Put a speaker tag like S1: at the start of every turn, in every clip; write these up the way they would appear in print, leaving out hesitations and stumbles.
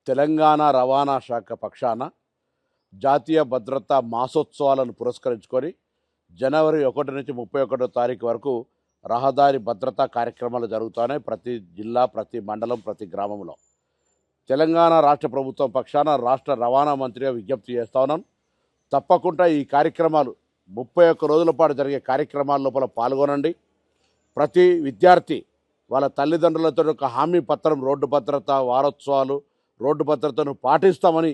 S1: తెలంగాణ రవాణా శాఖ పక్షాన జాతీయ భద్రతా మాసోత్సవాలను పురస్కరించుకొని జనవరి 1 నుంచి 31 తారీఖు వరకు రహదారి భద్రతా కార్యక్రమాలు జరుగుతున్నాయి. ప్రతి జిల్లా, ప్రతి మండలం, ప్రతి గ్రామంలో. తెలంగాణ రాష్ట్ర ప్రభుత్వం పక్షాన రాష్ట్ర రవాణా మంత్రిగా విజ్ఞప్తి చేస్తా ఉన్నాను. తప్పకుండా ఈ కార్యక్రమాలు 31 రోజుల పాటు జరిగే కార్యక్రమాల లోపల పాల్గొనండి. ప్రతి విద్యార్థి వాళ్ళ తల్లిదండ్రులతో ఒక హామీ పత్రం, రోడ్డు భద్రత వారోత్సవాలు, రోడ్డు భద్రతను పాటిస్తామని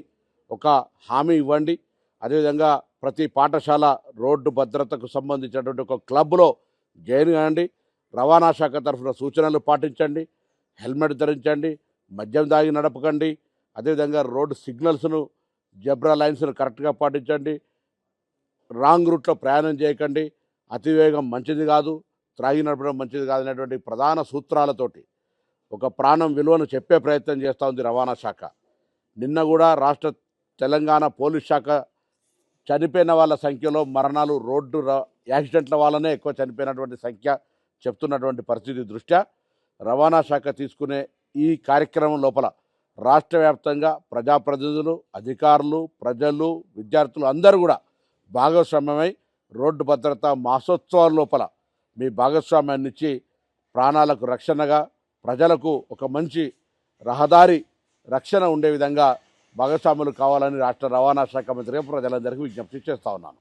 S1: ఒక హామీ ఇవ్వండి. అదేవిధంగా ప్రతి పాఠశాల రోడ్డు భద్రతకు సంబంధించినటువంటి ఒక క్లబ్లో జాయిన్ కాండి. రవాణా శాఖ తరఫున సూచనలు పాటించండి. హెల్మెట్ ధరించండి, మద్యం దాగి నడపకండి. అదేవిధంగా రోడ్డు సిగ్నల్స్ను, జబ్రా లైన్స్ను కరెక్ట్గా పాటించండి. రాంగ్ రూట్లో ప్రయాణం చేయకండి. అతివేగం మంచిది కాదు, త్రాగి నడపడం మంచిది కాదు అనేటువంటి ప్రధాన సూత్రాలతోటి ఒక ప్రాణం విలువను చెప్పే ప్రయత్నం చేస్తూ ఉంది రవాణా శాఖ. నిన్న కూడా తెలంగాణ పోలీస్ శాఖ చనిపోయిన వాళ్ళ సంఖ్యలో మరణాలు రోడ్డు యాక్సిడెంట్ల వల్లనే ఎక్కువ చనిపోయినటువంటి సంఖ్య చెప్తున్నటువంటి పరిస్థితి దృష్ట్యా రవాణా శాఖ తీసుకునే ఈ కార్యక్రమం లోపల రాష్ట్ర వ్యాప్తంగా ప్రజాప్రతినిధులు, అధికారులు, ప్రజలు, విద్యార్థులు అందరూ కూడా భాగస్వామ్యమై రోడ్డు భద్రతా మాసోత్సవాల లోపల మీ భాగస్వామ్యాన్ని ఇచ్చి ప్రాణాలకు రక్షణగా, ప్రజలకు ఒక మంచి రహదారి రక్షణ ఉండే విధంగా భాగస్వాములు కావాలని రాష్ట్ర రవాణా శాఖ మంత్రిగా ప్రజలందరికీ విజ్ఞప్తి చేస్తా ఉన్నాను.